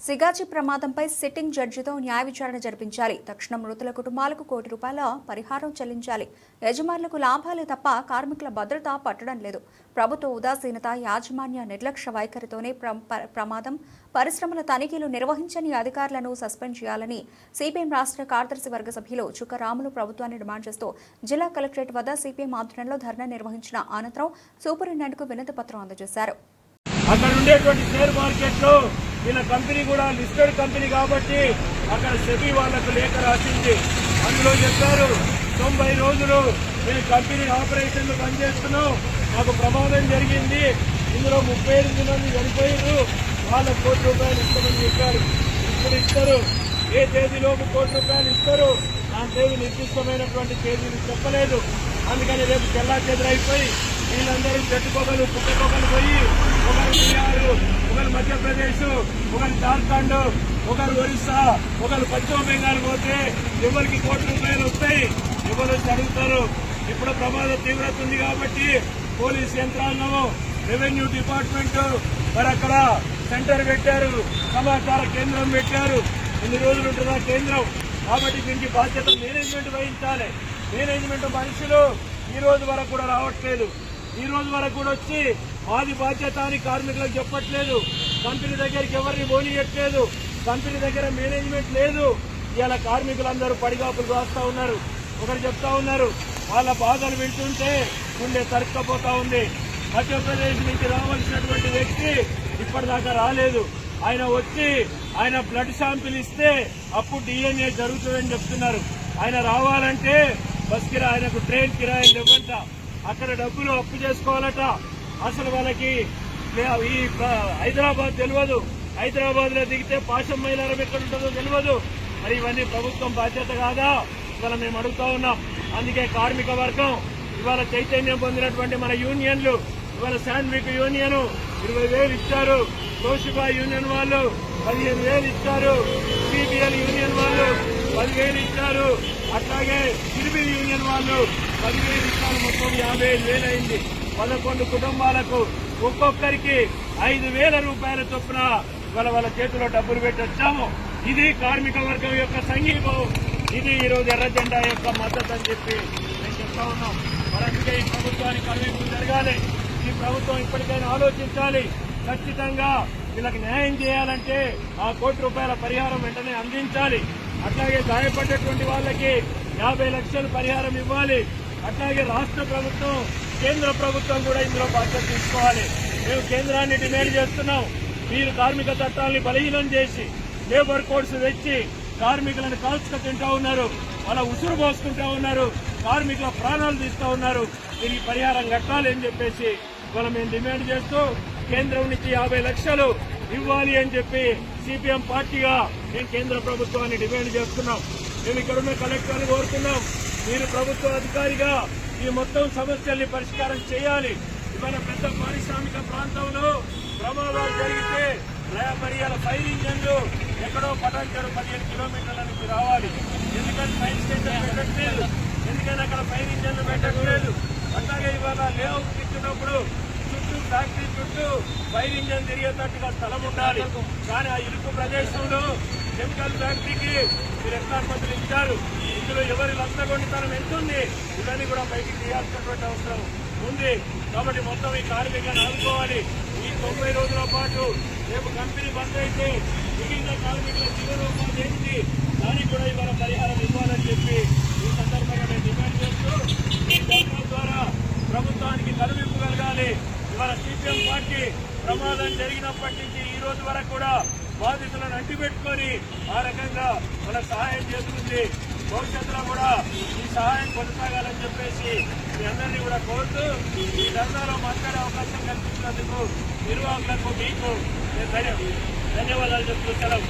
సిగాచి ప్రమాదంపై సిట్టింగ్ జడ్జితో న్యాయ విచారణ జరిపించాలి. తక్షణం మృతుల కుటుంబాలకు ₹1,00,00,000 పరిహారం చెల్లించాలి. యజమానులకు లాభాలే తప్ప కార్మికుల భద్రత పట్టడం లేదు. ప్రభుత్వ ఉదాసీనత, యాజమాన్య నిర్లక్ష్య వైఖరితోనే ప్రమాదం. పరిశ్రమల తనిఖీలు నిర్వహించని అధికారులను సస్పెండ్ చేయాలని సిపిఎం రాష్ట్ర కార్యదర్శి వర్గ సభ్యులు చుక్క రాములు ప్రభుత్వాన్ని డిమాండ్ చేస్తూ జిల్లా కలెక్టరేట్ వద్ద సిపిఎం ఆధ్వర్యంలో ధర్నా నిర్వహించిన అనంతరం సూపరింటెండెంట్కు వినతి పత్రం అందజేశారు. అక్కడ ఉండేటువంటి షేర్ మార్కెట్ లో వీళ్ళ కంపెనీ కూడా లిస్టెడ్ కంపెనీ కాబట్టి అక్కడ సెబీ వాళ్లకు లేఖ రాసింది. అందులో చెప్పారు 90 రోజులు మేము కంపెనీ ఆపరేషన్లు పనిచేస్తున్నాం, మాకు ప్రమాదం జరిగింది, ఇందులో 38 మంది చనిపోయారు, వాళ్ళకు ₹1,00,00,000 ఇస్తామని చెప్పారు. ఇప్పుడు ఇస్తారు, ఏ తేదీలోపు ₹1,00,00,000 ఇస్తారు, దాంట్లో నిర్దిష్టమైనటువంటి తేదీలు చెప్పలేదు. అందుకని రేపు చెల్లా చెదరైపోయి వీళ్ళందరూ చెట్టుకొకలు పుట్టకొకలు పోయి ఒకరు బీహార్, ఒకరు మధ్యప్రదేశ్, ఒకరు జార్ఖండ్, ఒకరు ఒరిస్సా, ఒకరు పశ్చిమ బెంగాల్ పోతే ఎవరికి ₹1,00,00,000 వస్తాయి, ఎవరు అడుగుతారు. ఇప్పుడు ప్రమాద తీవ్రత ఉంది కాబట్టి పోలీస్ యంత్రాంగం, రెవెన్యూ డిపార్ట్మెంట్ మరి అక్కడ సెంటర్ పెట్టారు, సమాచార కేంద్రం పెట్టారు. ఎన్ని రోజులు ఉంటుందా కేంద్రం? కాబట్టి దీనికి బాధ్యత మేనేజ్మెంట్ వహించాలి. మేనేజ్మెంట్ మనుషులు ఈ రోజు వరకు కూడా రావట్లేదు. ఈ రోజు వరకు కూడా వచ్చి మాది బాధ్యత అని కార్మికులకు చెప్పట్లేదు. కంపెనీ దగ్గరికి ఎవరిని పోనీయట్లేదు. కంపెనీ దగ్గర మేనేజ్మెంట్ లేదు. ఇవాళ కార్మికులందరూ పడిగాపులు రాస్తా ఉన్నారు. ఒకరు చెప్తా ఉన్నారు, వాళ్ళ బాధలు వింటుంటే గుండె తరుక్కపోతా ఉంది. మధ్యప్రదేశ్ నుంచి రావాల్సినటువంటి వ్యక్తి ఇప్పటిదాకా రాలేదు. ఆయన వచ్చి ఆయన బ్లడ్ శాంపిల్ ఇస్తే అప్పుడు డిఎన్ఏ జరుగుతుందని చెప్తున్నారు. ఆయన రావాలంటే బస్ కిరా, ఆయనకు ట్రైన్ కిరాయిలు ఇవ్వంట, అక్కడ డబ్బులు అప్పు చేసుకోవాలట. అసలు వాళ్ళకి ఈ హైదరాబాద్ తెలియదు. హైదరాబాద్ లో దిగితే పాశం మైలారం ఎక్కడ ఉంటుందో తెలియదు. మరి ఇవన్నీ ప్రభుత్వం బాధ్యత కాదా? ఇవాళ మేము అడుగుతా ఉన్నాం. అందుకే కార్మిక వర్గం ఇవాళ చైతన్యం పొందినటువంటి మన యూనియన్లు, ఇవాళ శాండ్విక్ యూనియన్ 20,000 ఇచ్చారు, తోషిబా యూనియన్ వాళ్ళు 15,000 ఇచ్చారు, సిపిఎల్ యూనియన్ వాళ్ళు 10,000 ఇచ్చారు, అట్లాగే సిరిబిల్ యూనియన్ వాళ్ళు 10,000 ఇచ్చారు. మొత్తం 55,000 అయింది. 11 కుటుంబాలకు ఒక్కొక్కరికి ₹5,000 చొప్పున వాళ్ళ చేతిలో డబ్బులు పెట్టి వచ్చాము. ఇది కార్మిక వర్గం యొక్క సంఘీభావం. ఇది ఈ రోజు ఎర్ర జెండా యొక్క మద్దతు అని చెప్పి నేను చెప్తా ఉన్నాం. మరి అందుకే ఈ ప్రభుత్వానికి కనువింపు జరగాలి. ఈ ప్రభుత్వం ఇప్పటికైనా ఆలోచించాలి. ఖచ్చితంగా వీళ్ళకి న్యాయం చేయాలంటే ఆ ₹1,00,00,000 పరిహారం వెంటనే అందించాలి. అట్లాగే గాయపడ్డటువంటి వాళ్ళకి 50 లక్షలు పరిహారం ఇవ్వాలి. అట్లాగే రాష్ట్ర ప్రభుత్వం, కేంద్ర ప్రభుత్వం కూడా ఇందులో బాధ్యత తీసుకోవాలి. మేము కేంద్రాన్ని డిమాండ్ చేస్తున్నాం. మీరు కార్మిక చట్టాలని బలహీనం చేసి లేబర్ కోడ్స్ తెచ్చి కార్మికులను కాల్చుకు తింటా ఉన్నారు, వాళ్ళ ఉసురు పోసుకుంటా ఉన్నారు, కార్మికుల ప్రాణాలు తీస్తా ఉన్నారు. దీనికి పరిహారం కట్టాలి అని చెప్పేసి ఇవాళ మేము డిమాండ్ చేస్తూ కేంద్రం నుంచి 50 లక్షలు ఇవ్వాలి అని చెప్పి సిపిఎం పార్టీగా మేము కేంద్ర ప్రభుత్వాన్ని డిమాండ్ చేస్తున్నాం. మేము ఇక్కడున్న కలెక్టర్ని కోరుతున్నాం, మీరు ప్రభుత్వ అధికారిగా ఈ మొత్తం సమస్యల్ని పరిష్కారం చేయాలి. ఇవాళ పెద్ద పారిశ్రామిక ప్రాంతంలో ప్రమాదాలు జరిగితే మరి ఫైర్ ఇంజన్లు ఎక్కడో పటాన్చెరు 15 కిలోమీటర్ల నుంచి రావాలి. ఎందుకని ఫైర్ స్టేషన్ పెట్టట్లేదు? ఎందుకని అక్కడ ఫైర్ ఇంజన్లు పెట్టట్లేదు? అట్లాగే ఇవాళ లేఅవుట్ ఇచ్చినప్పుడు చుట్టూ ఫ్యాక్టరీ చుట్టూ ఫైర్ ఇంజన్ తిరిగేటట్టుగా స్థలం ఉండాలి. కానీ ఆ ఇరుకు ప్రదేశంలో కెమికల్ ఫ్యాక్టరీకి మీరు ఎట్లా అనుమతులు ఇచ్చారు? ఇందులో ఎవరి లంచగొండితనం ఎంతుంది? ఇవన్నీ కూడా బయటికి తీయాల్సినటువంటి అవసరం ఉంది. కాబట్టి మొత్తం ఈ కార్మికులను ఆదుకోవాలి. ఈ 90 రోజుల పాటు రేపు కంపెనీ బంద్ అయితే మిగిలిన కార్మికుల జీవనోపాధి ఏంటి, దానికి కూడా ఇవాళ పరిహారం ఇవ్వాలని చెప్పి ఈ సందర్భంగా నేను డిమాండ్ చేస్తూ ఈ ధర్నా ద్వారా ప్రభుత్వానికి కనువిప్పు కలగాలి. ఇవాళ సిపిఎం పార్టీ ప్రమాదం జరిగినప్పటి నుంచి ఈ రోజు వరకు కూడా బాధితులను అంటిపెట్టుకొని ఆ రకంగా మన సహాయం చేస్తుంది. భవిష్యత్తులో కూడా ఈ సహాయం కొనసాగాలని చెప్పేసి మీ అందరినీ కూడా కోరుతూ ఈ ధర్నాలో మాట్లాడే అవకాశం కల్పించినందుకు నిర్వాహకులకు మీకు ధన్యవాదాలు చెప్తూ సెలవు.